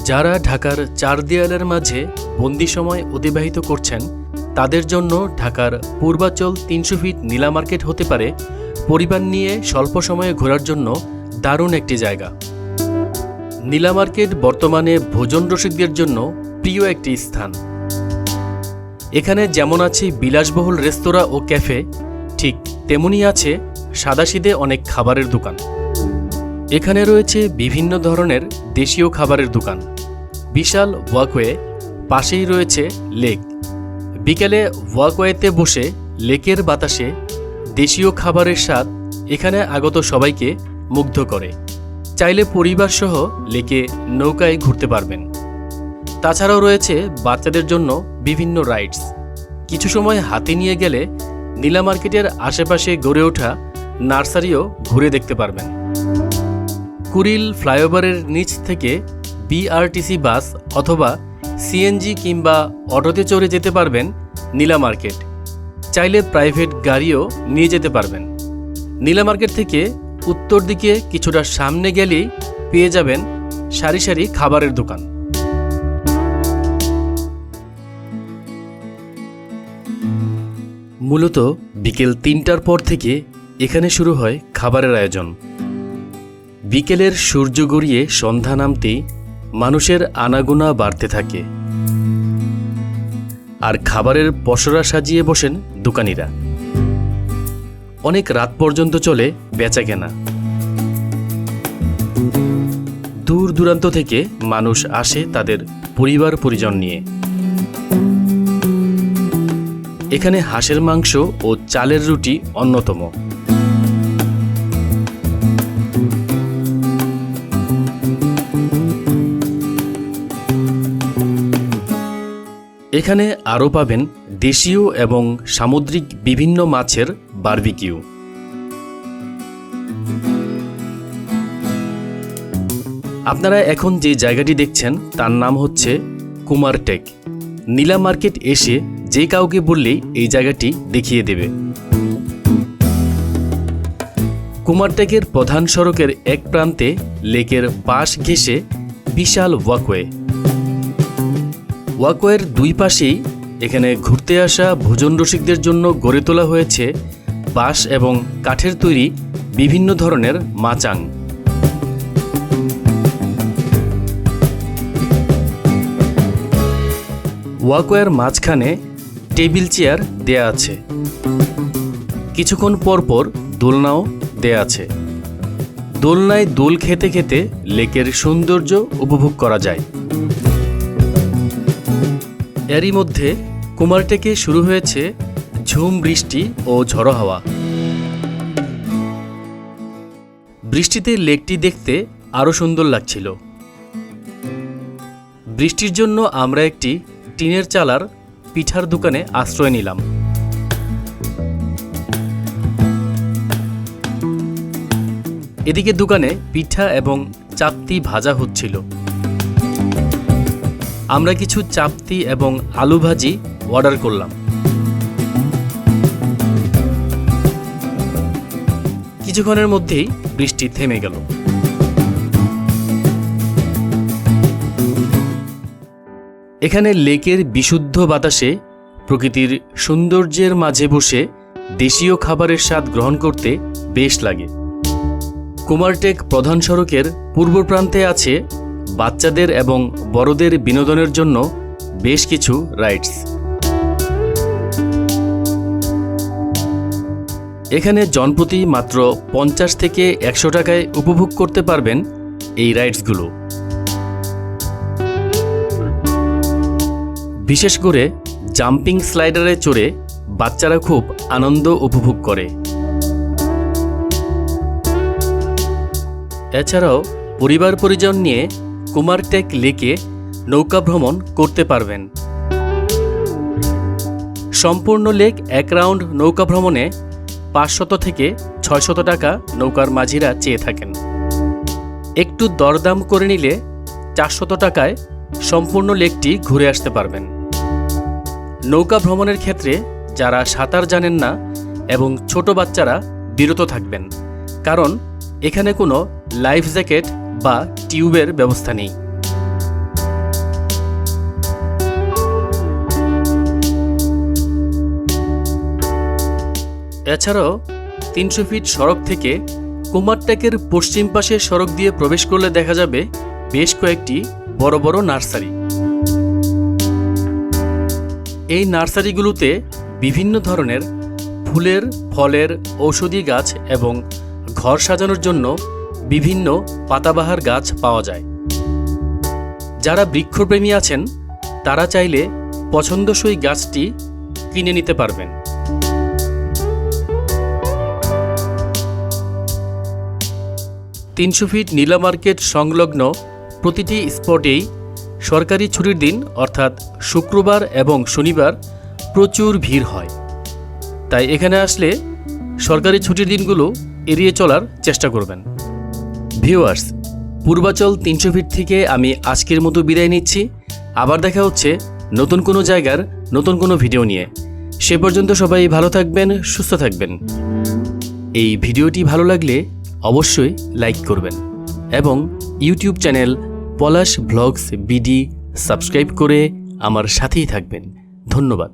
যারা ঢাকার চার দেয়ালের মাঝে বন্দি সময় অতিবাহিত করছেন তাদের জন্য ঢাকার পূর্বাচল ৩০০ ফিট নীলা মার্কেট হতে পারে পরিবার নিয়ে স্বল্প সময়ে ঘোরার জন্য দারুণ একটি জায়গা। নীলা মার্কেট বর্তমানে ভোজন রসিকদের জন্য প্রিয় একটি স্থান। এখানে যেমন আছে বিলাসবহুল রেস্তোরাঁ ও ক্যাফে, ঠিক তেমনি আছে সাদাসিধে অনেক খাবারের দোকান। এখানে রয়েছে বিভিন্ন ধরনের দেশীয় খাবারের দোকান, বিশাল ওয়াকওয়ে, পাশেই রয়েছে লেক। বিকেলে ওয়াকওয়েতে বসে লেকের বাতাসে দেশীয় খাবারের স্বাদ এখানে আগত সবাইকে মুগ্ধ করে। চাইলে পরিবারসহ লেকে নৌকায় ঘুরতে পারবেন। তাছাড়াও রয়েছে বাচ্চাদের জন্য বিভিন্ন রাইডস। কিছু সময় হাতে নিয়ে গেলে নীলা মার্কেটের আশেপাশে গড়ে ওঠা নার্সারিও ঘুরে দেখতে পারবেন। কুড়িল ফ্লাইওভারের নিচ থেকে বিআরটিসি বাস অথবা সিএনজি কিংবা অটোতে চড়ে যেতে পারবেন নীলা মার্কেট। চাইলে প্রাইভেট গাড়িও নিয়ে যেতে পারবেন। নীলা মার্কেট থেকে উত্তর দিকে কিছুটা সামনে গেলেই পেয়ে যাবেন সারি সারি খাবারের দোকান। মূলত বিকেল ৩টার পর থেকে এখানে শুরু হয় খাবারের আয়োজন। বিকেলের সূর্য গড়িয়ে সন্ধ্যা নামতেই মানুষের আনাগোনা বাড়তে থাকে, আর খাবারের পসরা সাজিয়ে বসেন দোকানিরা। অনেক রাত পর্যন্ত চলে বেচাকেনা। দূর দূরান্ত থেকে মানুষ আসে তাদের পরিবার পরিজন নিয়ে। এখানে হাঁসের মাংস ও চালের রুটি অন্যতম। এখানে আরও পাবেন দেশীয় এবং সামুদ্রিক বিভিন্ন মাছের বারবিকিউ। আপনারা এখন যে জায়গাটি দেখছেন তার নাম হচ্ছে কুমারটেক। নীলা মার্কেট এসে যে কাউকে বললেই এই জায়গাটি দেখিয়ে দেবে। কুমারটেকের প্রধান সড়কের এক প্রান্তে লেকের পাশ ঘেঁষে বিশাল ওয়াকওয়ে। ওয়াকওয়ের দুই পাশেই এখানে ঘুরতে আসা ভোজন রসিকদের জন্য গড়ে তোলা হয়েছে বাঁশ এবং কাঠের তৈরি বিভিন্ন ধরনের মাচাং। ওয়াকওয়ের মাঝখানে টেবিল চেয়ার দেয়া আছে। কিছুক্ষণ পরপর দোলনাও দেয়া আছে। দোলনায় দোল খেতে খেতে লেকের সৌন্দর্য উপভোগ করা যায়। এরই মধ্যে কুমারটেকে শুরু হয়েছে ঝুম বৃষ্টি ও ঝড়ো হাওয়া। বৃষ্টিতে লেকটি দেখতে আরও সুন্দর লাগছিল। বৃষ্টির জন্য আমরা একটি টিনের চালার পিঠার দোকানে আশ্রয় নিলাম। এদিকে দোকানে পিঠা এবং চাপ্তি ভাজা হচ্ছিল। আমরা কিছু চাপ্তি এবং আলু ভাজি অর্ডার করলাম। কিছুক্ষণের মধ্যেই বৃষ্টি থেমে গেল। এখানে লেকের বিশুদ্ধ বাতাসে প্রকৃতির সৌন্দর্যের মাঝে বসে দেশীয় খাবারের স্বাদ গ্রহণ করতে বেশ লাগে। কুমারটেক প্রধান সড়কের পূর্ব প্রান্তে আছে বাচ্চাদের এবং বড়দের বিনোদনের জন্য বেশ কিছু রাইডস। এখানে জনপ্রতি মাত্র 50 থেকে 100 টাকায় উপভোগ করতে পারবেন এই রাইডসগুলো। বিশেষ করে জাম্পিং স্লাইডারে চড়ে বাচ্চারা খুব আনন্দ উপভোগ করে। এছাড়াও পরিবার পরিজন নিয়ে কুমারটেক লেকে নৌকা ভ্রমণ করতে পারবেন। সম্পূর্ণ লেক এক রাউন্ড নৌকা ভ্রমণে 500 থেকে 600 টাকা নৌকার মাঝিরা চেয়ে থাকেন। একটু দরদাম করে নিলে 400 টাকায় সম্পূর্ণ লেকটি ঘুরে আসতে পারবেন। নৌকা ভ্রমণের ক্ষেত্রে যারা সাঁতার জানেন না এবং ছোট বাচ্চারা বিরত থাকবেন, কারণ এখানে কোনো লাইফ জ্যাকেট বা টিউবের ব্যবস্থা নেই। এছাড়াও 300 ফিট সড়ক থেকে কুমারটেকের পশ্চিম পাশের সড়ক দিয়ে প্রবেশ করলে দেখা যাবে বেশ কয়েকটি বড় বড় নার্সারি। এই নার্সারিগুলোতে বিভিন্ন ধরনের ফুলের, ফলের, ঔষধি গাছ এবং ঘর সাজানোর জন্য বিভিন্ন পাতাবাহার গাছ পাওয়া যায়। যারা বৃক্ষপ্রেমী আছেন তারা চাইলে পছন্দসই গাছটি কিনে নিতে পারবেন। তিনশো ফিট নীলা মার্কেট সংলগ্ন প্রতিটি স্পটেই সরকারি ছুটির দিন অর্থাৎ শুক্রবার এবং শনিবার প্রচুর ভিড় হয়। তাই এখানে আসলে সরকারি ছুটির দিনগুলো এড়িয়ে চলার চেষ্টা করবেন। ভিউয়ার্স, পূর্বাচল 300 ফিট থেকে আমি আজকের মতো বিদায় নিচ্ছি। আবার দেখা হচ্ছে নতুন কোনো জায়গার নতুন কোনো ভিডিও নিয়ে। সে পর্যন্ত সবাই ভালো থাকবেন, সুস্থ থাকবেন। এই ভিডিওটি ভালো লাগলে অবশ্যই লাইক করবেন এবং ইউটিউব চ্যানেল পলাশ ব্লগস বিডি সাবস্ক্রাইব করে আমার সাথেই থাকবেন। ধন্যবাদ।